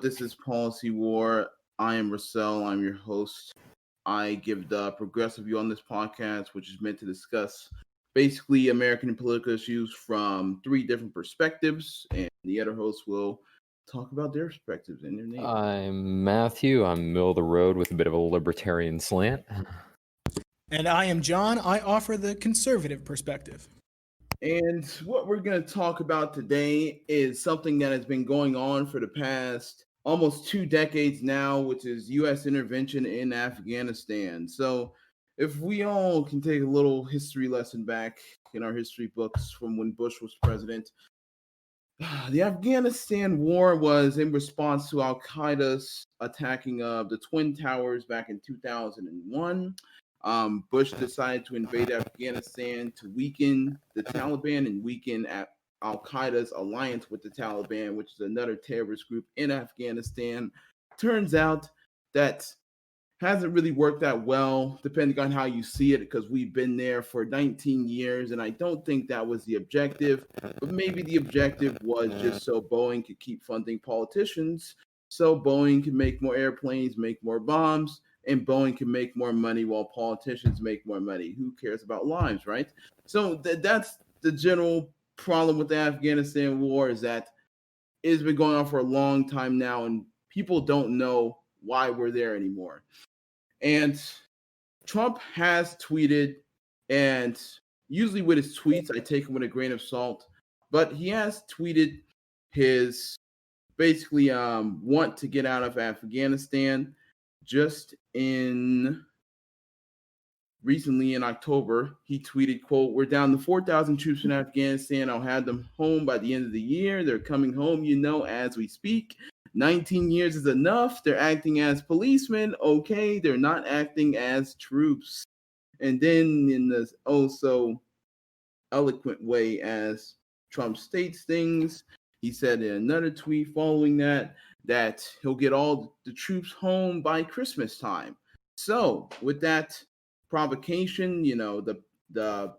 This is Policy War. I am Russell. I'm your host. I give the progressive view on this podcast, which is meant to discuss basically American political issues from three different perspectives, and the other hosts will talk about their perspectives and their name. I'm Matthew. I'm middle of the road with a bit of a libertarian slant. And I am John. I offer the conservative perspective. And what we're going to talk about today is something that has been going on for the past almost 2 decades now, which is U.S. intervention in Afghanistan. So if we all can take a little history lesson back in our history books from when Bush was president, the Afghanistan war was in response to Al-Qaeda's attacking of the Twin Towers back in 2001. Bush decided to invade Afghanistan to weaken the Taliban and weaken Al-Qaeda's alliance with the Taliban, which is another terrorist group in Afghanistan. Turns out that hasn't really worked that well, depending on how you see it, because we've been there for 19 years, and I don't think that was the objective. But maybe the objective was just so Boeing could keep funding politicians, so Boeing can make more airplanes, make more bombs, and Boeing can make more money while politicians make more money. Who cares about lives, right? So that's the general problem with the Afghanistan war, is that it's been going on for a long time now, and people don't know why we're there anymore. And Trump has tweeted, and usually with his tweets, I take him with a grain of salt, but he has tweeted his basically want to get out of Afghanistan. Just recently in October, he tweeted, quote, "We're down to 4,000 troops in Afghanistan. I'll have them home by the end of the year. They're coming home, as we speak. 19 years is enough. They're acting as policemen. Okay, they're not acting as troops." And then in the also eloquent way as Trump states things, he said in another tweet following that he'll get all the troops home by Christmas time. So with that provocation, the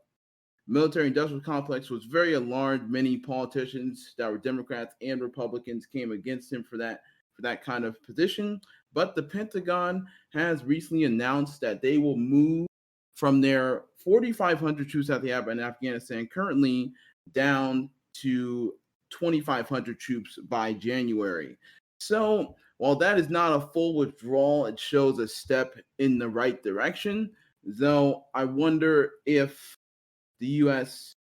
military industrial complex was very alarmed. Many politicians that were Democrats and Republicans came against him for that kind of position. But the Pentagon has recently announced that they will move from their 4,500 troops that they have in Afghanistan currently down to 2,500 troops by January. So while that is not a full withdrawal, it shows a step in the right direction. Though I wonder if the U.S.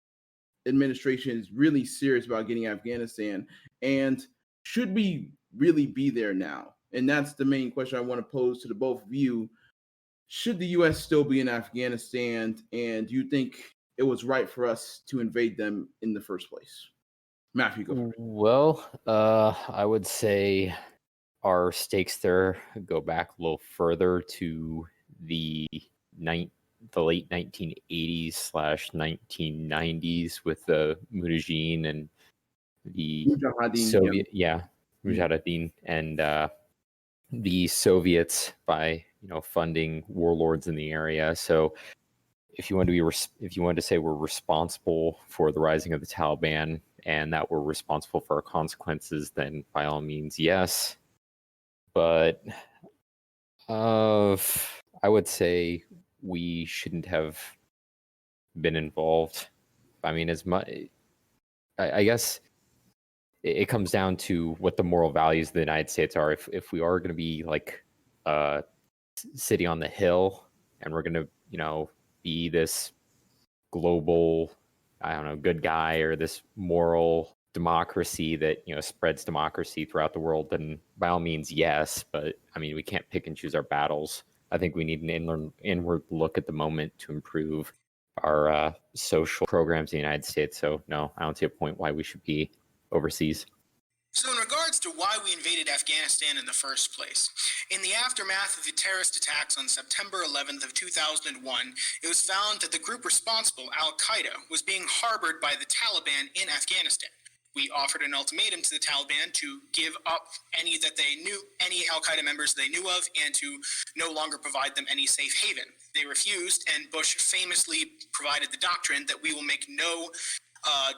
administration is really serious about getting Afghanistan, and should we really be there now? And that's the main question I want to pose to the both of you. Should the U.S. still be in Afghanistan, and do you think it was right for us to invade them in the first place? Matthew, go first. Well, I would say our stakes there go back a little further to the late 1980s / 1990s with the Mujahideen and the Soviet, Mujahideen and the Soviets by funding warlords in the area. So if you want to say we're responsible for the rising of the Taliban and that we're responsible for our consequences, then by all means, yes. But I would say we shouldn't have been involved. I mean, as much, I guess it comes down to what the moral values of the United States are. If we are going to be like a city on the hill, and we're going to, be this global, good guy, or this moral democracy that spreads democracy throughout the world, then by all means, yes. But I mean, we can't pick and choose our battles. I think we need an inward look at the moment to improve our social programs in the United States. So no, I don't see a point why we should be overseas. So in regards to why we invaded Afghanistan in the first place, in the aftermath of the terrorist attacks on September 11th of 2001, it was found that the group responsible, Al-Qaeda, was being harbored by the Taliban in Afghanistan. We offered an ultimatum to the Taliban to give up any Al-Qaeda members they knew of, and to no longer provide them any safe haven. They refused, and Bush famously provided the doctrine that we will make no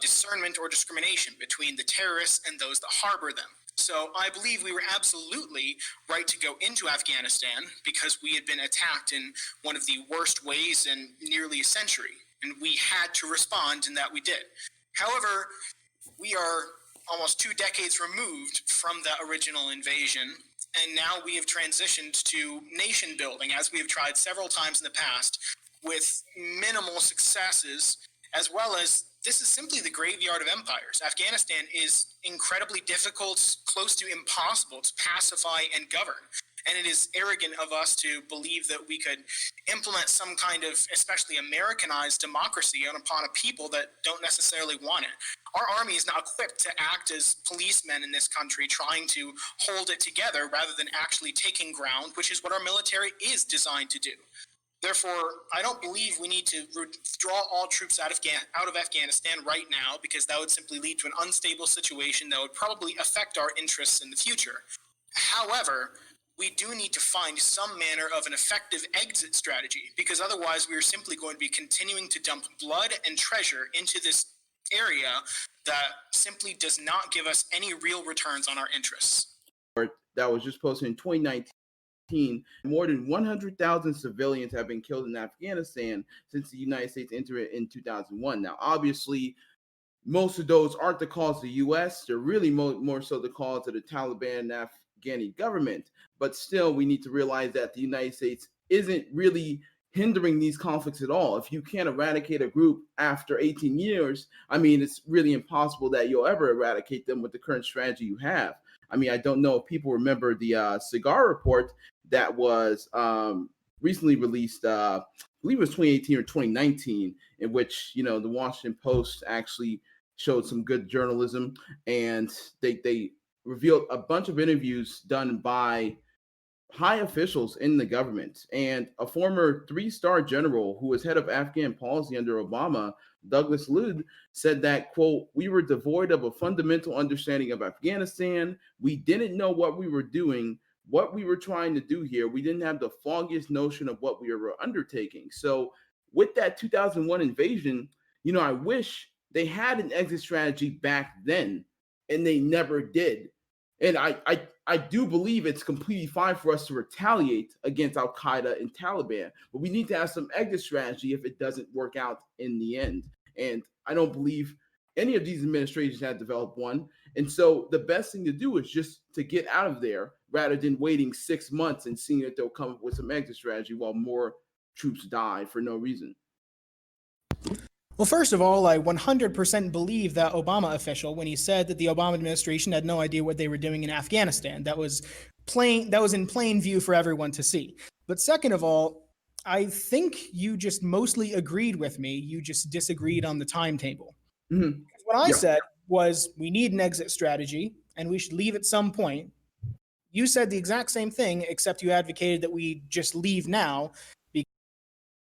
discernment or discrimination between the terrorists and those that harbor them. So I believe we were absolutely right to go into Afghanistan because we had been attacked in one of the worst ways in nearly a century, and we had to respond, and that we did. However, we are almost 2 decades removed from the original invasion, and now we have transitioned to nation building, as we have tried several times in the past, with minimal successes, as well as this is simply the graveyard of empires. Afghanistan is incredibly difficult, close to impossible to pacify and govern. And it is arrogant of us to believe that we could implement some kind of, especially Americanized democracy upon a people that don't necessarily want it. Our army is not equipped to act as policemen in this country, trying to hold it together rather than actually taking ground, which is what our military is designed to do. Therefore, I don't believe we need to withdraw all troops out of Afghanistan right now, because that would simply lead to an unstable situation that would probably affect our interests in the future. However, we do need to find some manner of an effective exit strategy, because otherwise we are simply going to be continuing to dump blood and treasure into this area that simply does not give us any real returns on our interests. That was just posted in 2019. More than 100,000 civilians have been killed in Afghanistan since the United States entered it in 2001. Now, obviously, most of those aren't the cause of the U.S. They're really more so the cause of the Taliban and Afghani government. But still, we need to realize that the United States isn't really hindering these conflicts at all. If you can't eradicate a group after 18 years, I mean, it's really impossible that you'll ever eradicate them with the current strategy you have. I mean, I don't know if people remember the cigar report that was recently released, I believe it was 2018 or 2019, in which, the Washington Post actually showed some good journalism, and they revealed a bunch of interviews done by high officials in the government. And a former 3-star general who was head of Afghan policy under Obama, Douglas Ludd, said that, quote, "We were devoid of a fundamental understanding of Afghanistan. We didn't know what we were doing, what we were trying to do here. We didn't have the foggiest notion of what we were undertaking." So with that 2001 invasion, I wish they had an exit strategy back then, and they never did. And I do believe it's completely fine for us to retaliate against Al Qaeda and Taliban, but we need to have some exit strategy if it doesn't work out in the end. And I don't believe any of these administrations have developed one. And so the best thing to do is just to get out of there rather than waiting 6 months and seeing that they'll come up with some exit strategy while more troops die for no reason. Well, first of all, I 100% believe that Obama official when he said that the Obama administration had no idea what they were doing in Afghanistan. That was in plain view for everyone to see. But second of all, I think you just mostly agreed with me. You just disagreed on the timetable. Mm-hmm. What I said was we need an exit strategy and we should leave at some point. You said the exact same thing, except you advocated that we just leave now,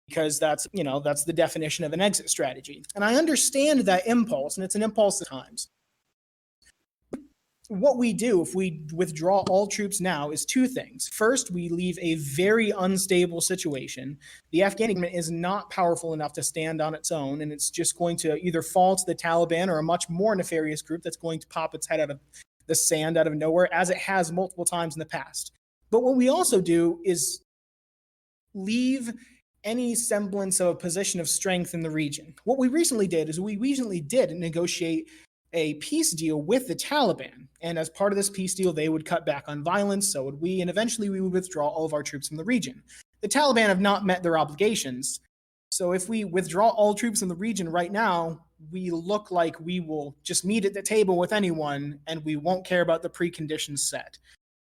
because that's the definition of an exit strategy. And I understand that impulse, and it's an impulse at times. What we do if we withdraw all troops now is two things. First, we leave a very unstable situation. The Afghan government is not powerful enough to stand on its own, and it's just going to either fall to the Taliban or a much more nefarious group that's going to pop its head out of the sand out of nowhere, as it has multiple times in the past. But what we also do is leave any semblance of a position of strength in the region. What we recently did negotiate a peace deal with the Taliban. And as part of this peace deal, they would cut back on violence, so would we, and eventually we would withdraw all of our troops from the region. The Taliban have not met their obligations. So if we withdraw all troops in the region right now, we look like we will just meet at the table with anyone, and we won't care about the preconditions set.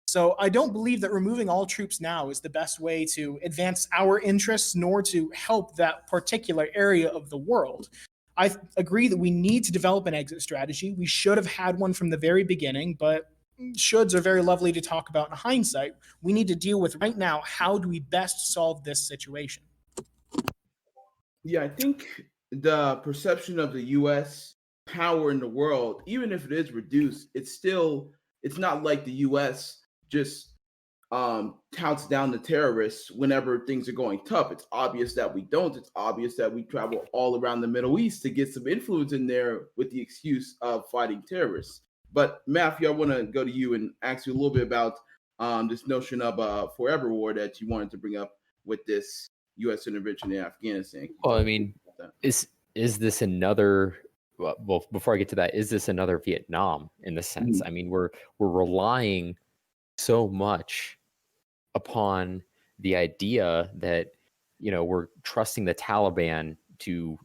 So I don't believe that removing all troops now is the best way to advance our interests, nor to help that particular area of the world. I agree that we need to develop an exit strategy. We should have had one from the very beginning, but shoulds are very lovely to talk about in hindsight. We need to deal with right now, how do we best solve this situation? Yeah, I think the perception of the U.S. power in the world, even if it is reduced, it's not like the U.S. just touts down the terrorists whenever things are going tough. It's obvious that we don't. It's obvious that we travel all around the Middle East to get some influence in there with the excuse of fighting terrorists. But Matthew, I want to go to you and ask you a little bit about this notion of a forever war that you wanted to bring up with this U.S. intervention in Afghanistan. Well, I mean, is this another? Well, before I get to that, is this another Vietnam in the sense? I mean, we're relying so much upon the idea that we're trusting the Taliban to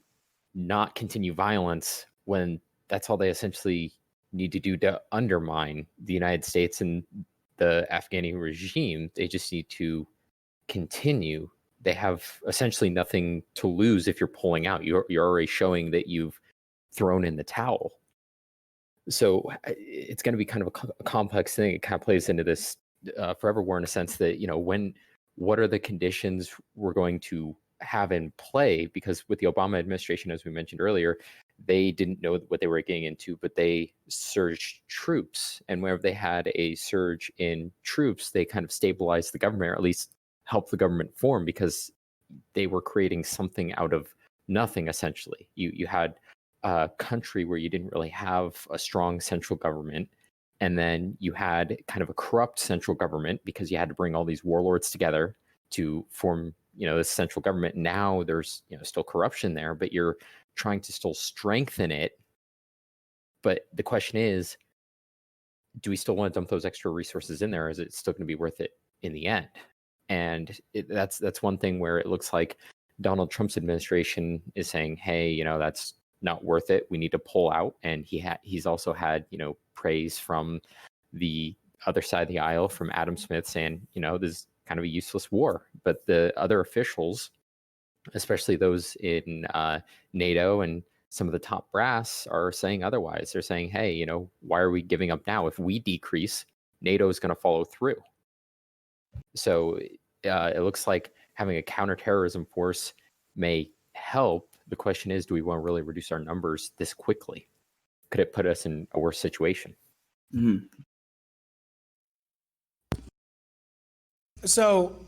not continue violence when that's all they essentially need to do to undermine the United States and the Afghani regime. They just need to continue. They have essentially nothing to lose if you're pulling out. You're already showing that you've thrown in the towel. So it's going to be kind of a complex thing. It kind of plays into this forever war in a sense that, what are the conditions we're going to have in play? Because with the Obama administration, as we mentioned earlier, they didn't know what they were getting into, but they surged troops. And whenever they had a surge in troops, they kind of stabilized the government, or at least helped the government form, because they were creating something out of nothing, essentially. You had a country where you didn't really have a strong central government, and then you had kind of a corrupt central government because you had to bring all these warlords together to form this central government. Now there's still corruption there, but you're trying to still strengthen it. But the question is, do we still want to dump those extra resources in there? Or is it still going to be worth it in the end? And that's one thing where it looks like Donald Trump's administration is saying, hey, that's not worth it. We need to pull out. And he's also had, praise from the other side of the aisle, from Adam Smith, saying, this is kind of a useless war. But the other officials, especially those in NATO and some of the top brass, are saying otherwise. They're saying, hey, why are we giving up now? If we decrease, NATO is going to follow through. So it looks like having a counterterrorism force may help. The question is, do we want to really reduce our numbers this quickly? Could it put us in a worse situation? Mm-hmm. So,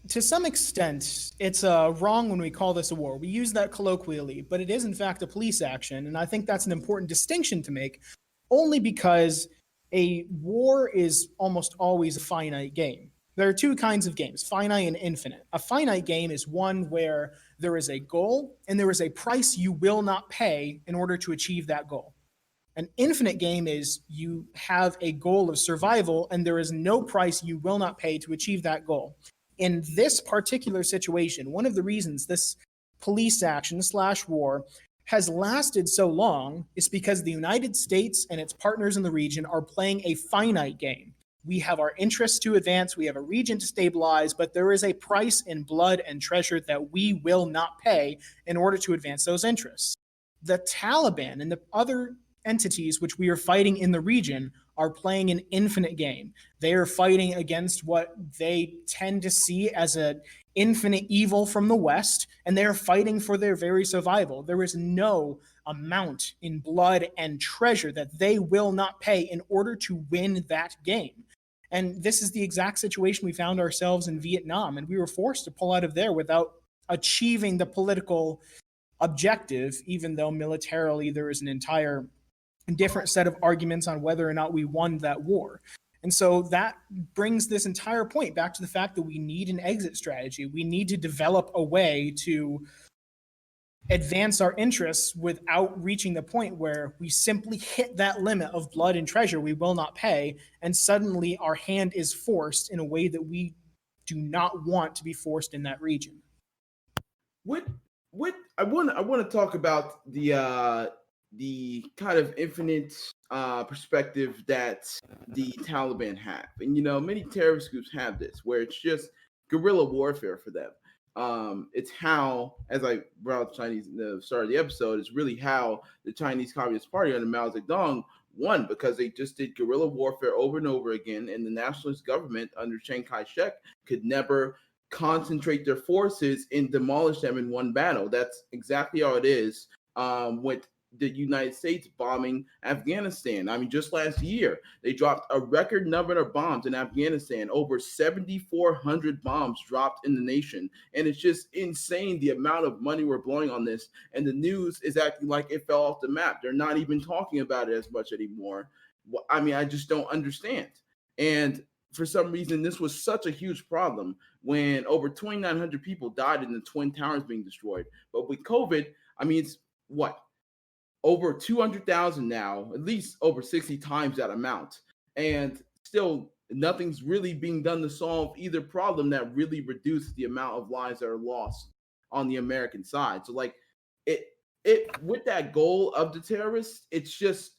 to some extent, it's wrong when we call this a war. We use that colloquially, but it is in fact a police action, and I think that's an important distinction to make, only because a war is almost always a finite game. There are two kinds of games, finite and infinite. A finite game is one where there is a goal and there is a price you will not pay in order to achieve that goal. An infinite game is you have a goal of survival and there is no price you will not pay to achieve that goal. In this particular situation, one of the reasons this police action / war has lasted so long is because the United States and its partners in the region are playing a finite game. We have our interests to advance, we have a region to stabilize, but there is a price in blood and treasure that we will not pay in order to advance those interests. The Taliban and the other entities which we are fighting in the region are playing an infinite game. They are fighting against what they tend to see as an infinite evil from the West, and they are fighting for their very survival. There is no amount in blood and treasure that they will not pay in order to win that game. And this is the exact situation we found ourselves in Vietnam, and we were forced to pull out of there without achieving the political objective, even though militarily there is an entire different set of arguments on whether or not we won that war. And so that brings this entire point back to the fact that we need an exit strategy. We need to develop a way to advance our interests without reaching the point where we simply hit that limit of blood and treasure we will not pay, and suddenly our hand is forced in a way that we do not want to be forced in that region. What I want to talk about the kind of infinite perspective that the Taliban have. And, many terrorist groups have this, where it's just guerrilla warfare for them. It's how, as I brought up Chinese in the start of the episode, it's really how the Chinese Communist Party under Mao Zedong won, because they just did guerrilla warfare over and over again, and the nationalist government under Chiang Kai-shek could never concentrate their forces and demolish them in one battle. That's exactly how it is with the United States bombing Afghanistan. I mean, just last year, they dropped a record number of bombs in Afghanistan. Over 7,400 bombs dropped in the nation. And it's just insane the amount of money we're blowing on this. And the news is acting like it fell off the map. They're not even talking about it as much anymore. I mean, I just don't understand. And for some reason, this was such a huge problem when over 2,900 people died in the Twin Towers being destroyed. But with COVID, I mean, it's what? Over 200,000 now, at least over 60 times that amount. And still, nothing's really being done to solve either problem that really reduced the amount of lives that are lost on the American side. So, like, it with that goal of the terrorists, it's just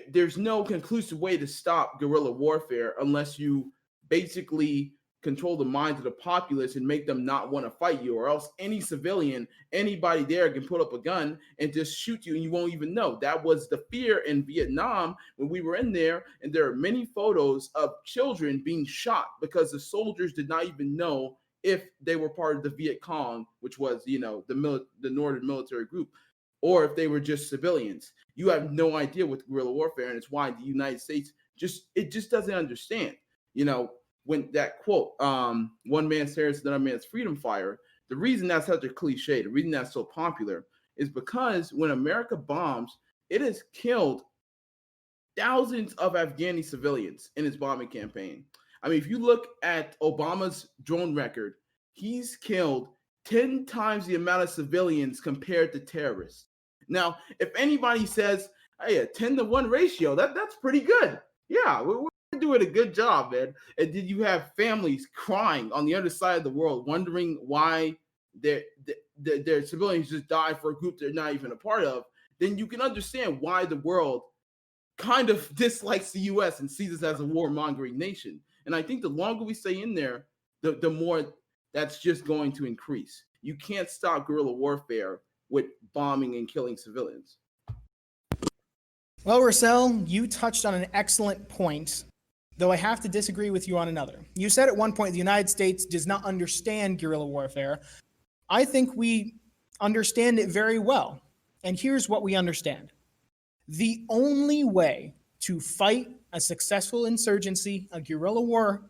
there's no conclusive way to stop guerrilla warfare unless you basically control the minds of the populace and make them not want to fight you, or else any civilian, anybody there can put up a gun and just shoot you and you won't even know. That was the fear in Vietnam when we were in there, and there are many photos of children being shot because the soldiers did not even know if they were part of the Viet Cong, which was, you know, the northern military group, or if they were just civilians. You have no idea with guerrilla warfare, and it's why the United States just doesn't understand. You know, when that quote, one man's terrorist, another man's freedom fire, the reason that's such a cliche, the reason that's so popular is because when America bombs, it has killed thousands of Afghani civilians in its bombing campaign. I mean, if you look at Obama's drone record, he's killed 10 times the amount of civilians compared to terrorists. Now, if anybody says, hey, a 10-to-1 ratio, that's pretty good. Yeah, we're doing a good job, man. And then you have families crying on the other side of the world, wondering why their civilians just die for a group they're not even a part of. Then you can understand why the world kind of dislikes the U.S. and sees us as a warmongering nation. And I think the longer we stay in there, the more that's just going to increase. You can't stop guerrilla warfare with bombing and killing civilians. Well, Russell, you touched on an excellent point, though I have to disagree with you on another. You said at one point the United States does not understand guerrilla warfare. I think we understand it very well. And here's what we understand. The only way to fight a successful insurgency, a guerrilla war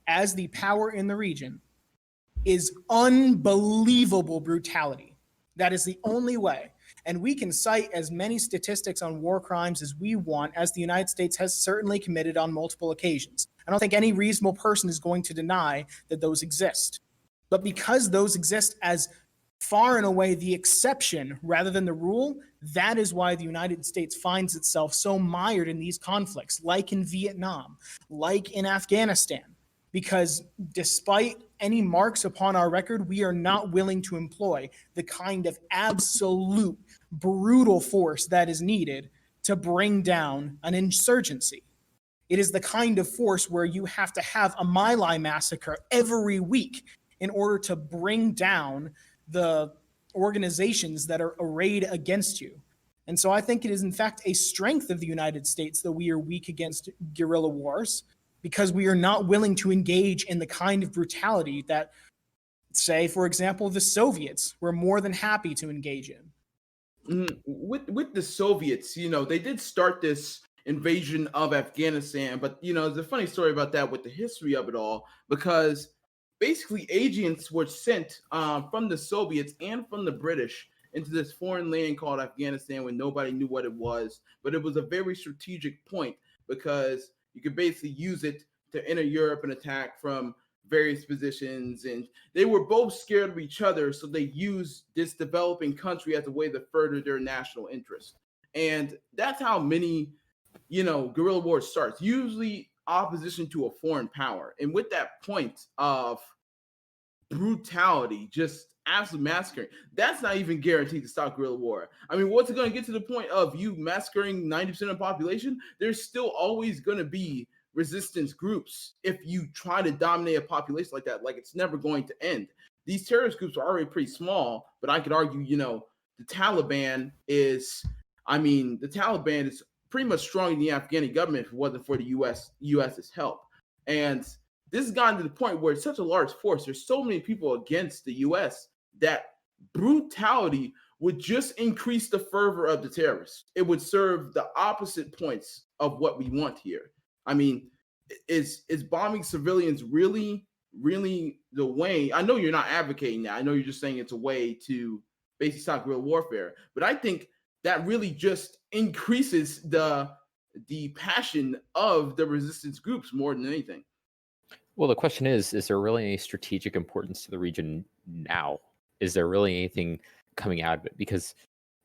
as the power in the region is unbelievable brutality. That is the only way. And we can cite as many statistics on war crimes as we want, as the United States has certainly committed on multiple occasions. I don't think any reasonable person is going to deny that those exist. But because those exist as far and away the exception rather than the rule, that is why the United States finds itself so mired in these conflicts, like in Vietnam, like in Afghanistan. Because despite any marks upon our record, we are not willing to employ the kind of absolute brutal force that is needed to bring down an insurgency. It is the kind of force where you have to have a My Lai massacre every week in order to bring down the organizations that are arrayed against you. And so I think it is in fact a strength of the United States that we are weak against guerrilla wars, because we are not willing to engage in the kind of brutality that, say, for example, the Soviets were more than happy to engage in. With the Soviets, you know, they did start this invasion of Afghanistan, but, you know, there's a funny story about that with the history of it all, because basically agents were sent from the Soviets and from the British into this foreign land called Afghanistan when nobody knew what it was. But it was a very strategic point because you could basically use it to enter Europe and attack from various positions. And they were both scared of each other, so they used this developing country as a way to further their national interest. And that's how many, you know, guerrilla wars starts. Usually opposition to a foreign power. And with that point of brutality, just absolute massacring, that's not even guaranteed to stop guerrilla war. I mean, what's it going to get to the point of you massacring 90% of the population? There's still always going to be resistance groups if you try to dominate a population like that. Like, it's never going to end. These terrorist groups are already pretty small, but I could argue, you know, the Taliban is pretty much stronger than the Afghani government if it wasn't for the US's help. And this has gotten to the point where it's such a large force. There's so many people against the U.S. that brutality would just increase the fervor of the terrorists. It would serve the opposite points of what we want here. I mean, is bombing civilians really the way? I know you're not advocating that. I know you're just saying it's a way to basically stop guerrilla warfare. But I think that really just increases the passion of the resistance groups more than anything. Well, the question is there really any strategic importance to the region now? Is there really anything coming out of it? Because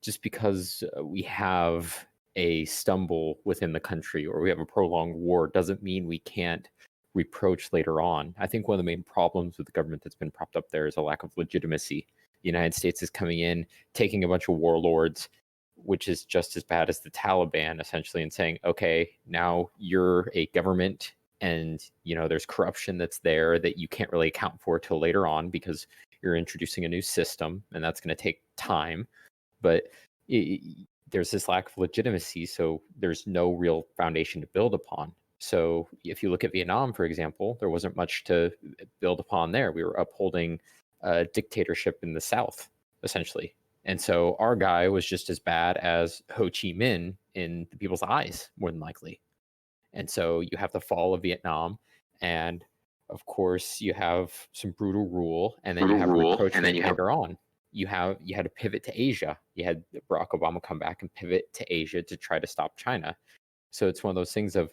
just because we have a stumble within the country or we have a prolonged war doesn't mean we can't reproach later on. I think one of the main problems with the government that's been propped up there is a lack of legitimacy. The United States is coming in, taking a bunch of warlords, which is just as bad as the Taliban, essentially, and saying, okay, now you're a government and there's corruption that's there that you can't really account for till later on because you're introducing a new system, and that's going to take time. But there's this lack of legitimacy, so there's no real foundation to build upon. So if you look at Vietnam, for example, there wasn't much to build upon there. We were upholding a dictatorship in the South, essentially. And so our guy was just as bad as Ho Chi Minh in the people's eyes, more than likely. And so you have the fall of Vietnam, and of course you have some brutal rule, and then you have rapprochement later on. You had to pivot to Asia. You had Barack Obama come back and pivot to Asia to try to stop China. So it's one of those things of,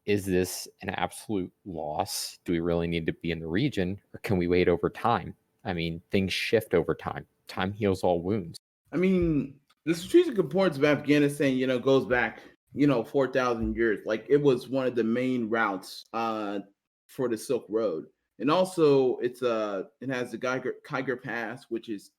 is this an absolute loss? Do we really need to be in the region, or can we wait over time? I mean, things shift over time. Time heals all wounds. I mean, the strategic importance of Afghanistan, goes back, 4,000 years. Like, it was one of the main routes for the Silk Road. And also it has the Khyber Pass, which is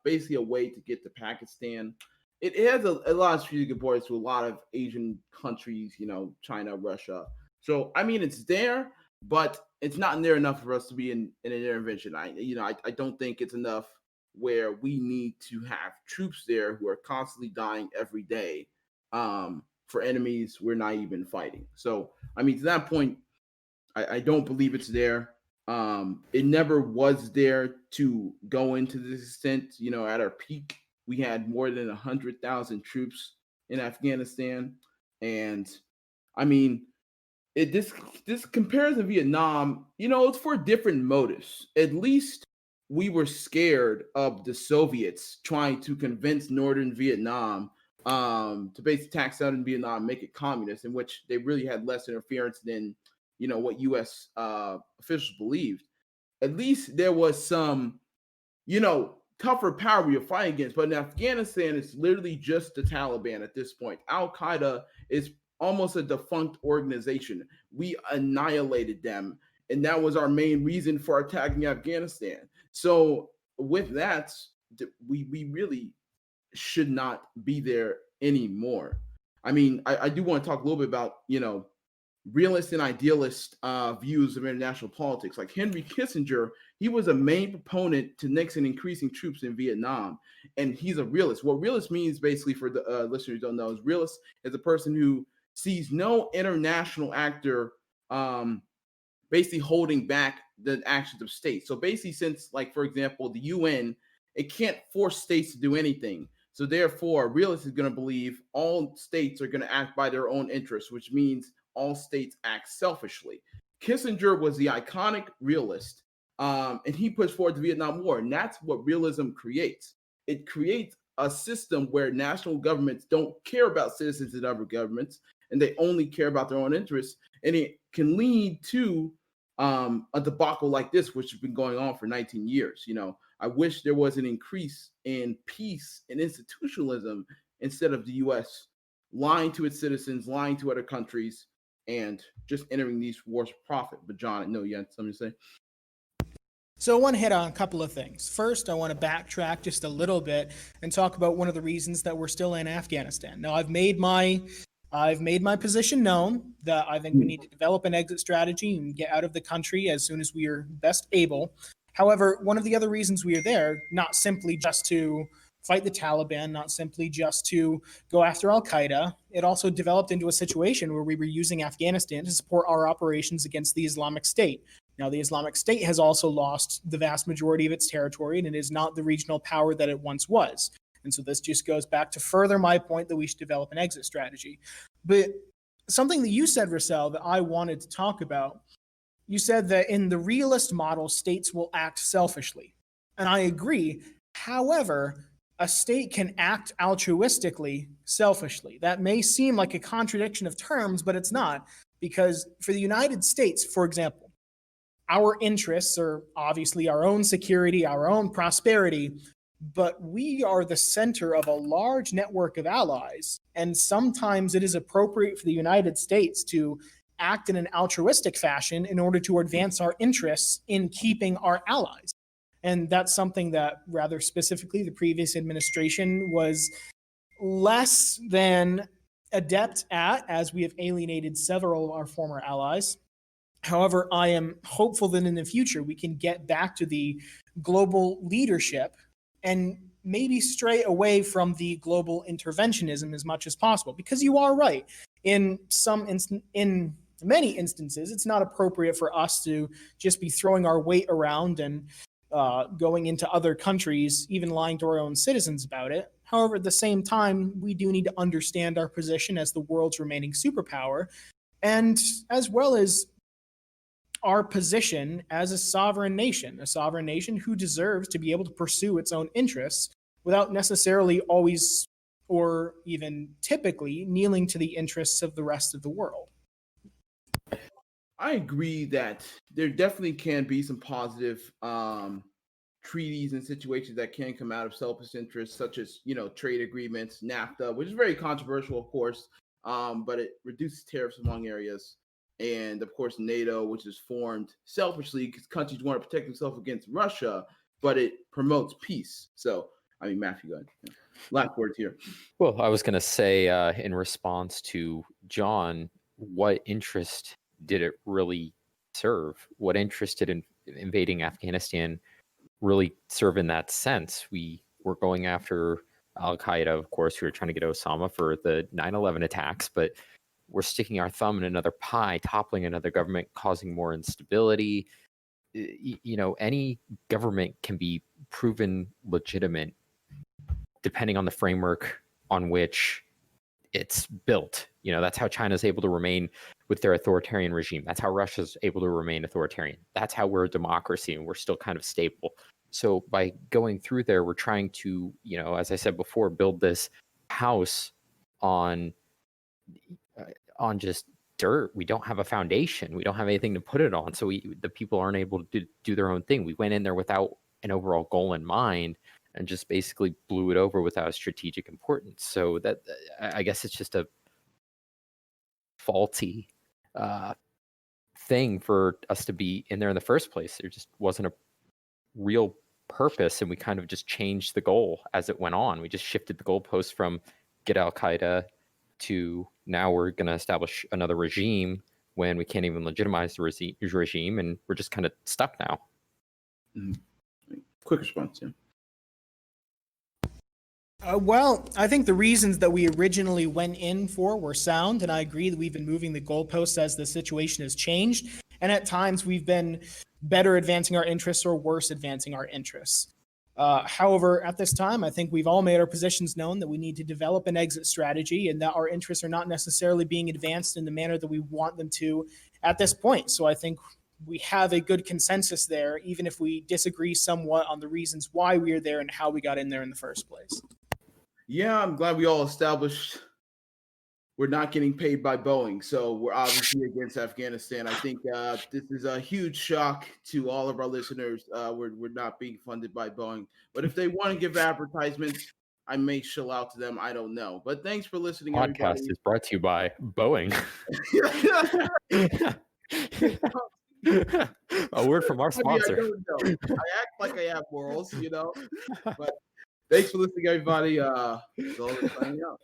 basically a way to get to Pakistan. It has a lot of strategic importance to a lot of Asian countries, China, Russia. So, I mean, it's there, but it's not there enough for us to be in an intervention. I don't think it's enough where we need to have troops there who are constantly dying every day for enemies we're not even fighting. So, I mean, to that point, I don't believe it's there. It never was there to go into this extent. At our peak, we had more than 100,000 troops in Afghanistan. And I mean, this comparison to Vietnam, it's for different motives. At least we were scared of the Soviets trying to convince Northern Vietnam to basically tax out in Vietnam, make it communist, in which they really had less interference than what U.S. Officials believed. At least there was some, tougher power we were fighting against. But in Afghanistan, it's literally just the Taliban at this point. Al-Qaeda is almost a defunct organization. We annihilated them, and that was our main reason for attacking Afghanistan. So with that, we really should not be there anymore. I mean, I do want to talk a little bit about, realist and idealist views of international politics. Like Henry Kissinger, he was a main proponent to Nixon increasing troops in Vietnam, and he's a realist. What realist means, basically, for the listeners who don't know, is realist is a person who sees no international actor basically holding back the actions of states. So basically, since, like, for example, the UN, it can't force states to do anything. So therefore, a realist is going to believe all states are going to act by their own interests, which means all states act selfishly. Kissinger was the iconic realist, and he pushed forward the Vietnam War, and that's what realism creates. It creates a system where national governments don't care about citizens and other governments, and they only care about their own interests, and it can lead to a debacle like this, which has been going on for 19 years. I wish there was an increase in peace and institutionalism instead of the U.S. lying to its citizens, lying to other countries, and just entering these wars for profit. But John, I know you had something to say. So I want to hit on a couple of things. First, I want to backtrack just a little bit and talk about one of the reasons that we're still in Afghanistan. Now, I've made my position known that I think we need to develop an exit strategy and get out of the country as soon as we are best able. However, one of the other reasons we are there, not simply just to fight the Taliban, not simply just to go after Al-Qaeda, it also developed into a situation where we were using Afghanistan to support our operations against the Islamic State. Now, the Islamic State has also lost the vast majority of its territory, and it is not the regional power that it once was. And so this just goes back to further my point that we should develop an exit strategy. But something that you said, Russell, that I wanted to talk about, you said that in the realist model, states will act selfishly. And I agree. However, a state can act altruistically, selfishly. That may seem like a contradiction of terms, but it's not. Because for the United States, for example, our interests are obviously our own security, our own prosperity, but we are the center of a large network of allies. And sometimes it is appropriate for the United States to act in an altruistic fashion in order to advance our interests in keeping our allies. And that's something that, rather specifically, the previous administration was less than adept at, as we have alienated several of our former allies. However, I am hopeful that in the future we can get back to the global leadership and maybe stray away from the global interventionism as much as possible. Because you are right. In many instances, it's not appropriate for us to just be throwing our weight around and going into other countries, even lying to our own citizens about it. However, at the same time, we do need to understand our position as the world's remaining superpower, and as well as our position as a sovereign nation who deserves to be able to pursue its own interests without necessarily always or even typically kneeling to the interests of the rest of the world. I agree that there definitely can be some positive treaties and situations that can come out of selfish interests, such as, trade agreements, NAFTA, which is very controversial, of course, but it reduces tariffs among areas. And of course, NATO, which is formed selfishly because countries want to protect themselves against Russia, but it promotes peace. So, Matthew, go ahead. Last words here. Well, I was going to say, in response to John, what interest did it really serve? What interest did invading Afghanistan really serve in that sense? We were going after Al-Qaeda, of course. We were trying to get Osama for the 9/11 attacks, but we're sticking our thumb in another pie, toppling another government, causing more instability. Any government can be proven legitimate depending on the framework on which it's built. That's how China's able to remain with their authoritarian regime. That's how Russia's able to remain authoritarian. That's how we're a democracy and we're still kind of stable. So by going through there, we're trying to, as I said before, build this house on just dirt. We don't have a foundation. We don't have anything to put it on. So the people aren't able to do their own thing. We went in there without an overall goal in mind and just basically blew it over without a strategic importance. So that, I guess it's just a faulty thing for us to be in there in the first place. There just wasn't a real purpose, and we kind of just changed the goal as it went on. We just shifted the goalpost from get Al-Qaeda to now we're going to establish another regime when we can't even legitimize the regime, and we're just kind of stuck now. Quick response, yeah. Well, I think the reasons that we originally went in for were sound, and I agree that we've been moving the goalposts as the situation has changed, and at times we've been better advancing our interests or worse advancing our interests. However, at this time, I think we've all made our positions known that we need to develop an exit strategy and that our interests are not necessarily being advanced in the manner that we want them to at this point. So I think we have a good consensus there, even if we disagree somewhat on the reasons why we are there and how we got in there in the first place. Yeah, I'm glad we all established we're not getting paid by Boeing. So we're obviously against Afghanistan. I think this is a huge shock to all of our listeners. We're not being funded by Boeing. But if they want to give advertisements, I may shell out to them. I don't know. But thanks for listening, Podcast everybody. is brought to you by Boeing. A word from our sponsor. I don't know. I act like I have morals, But thanks for listening, everybody. Signing out.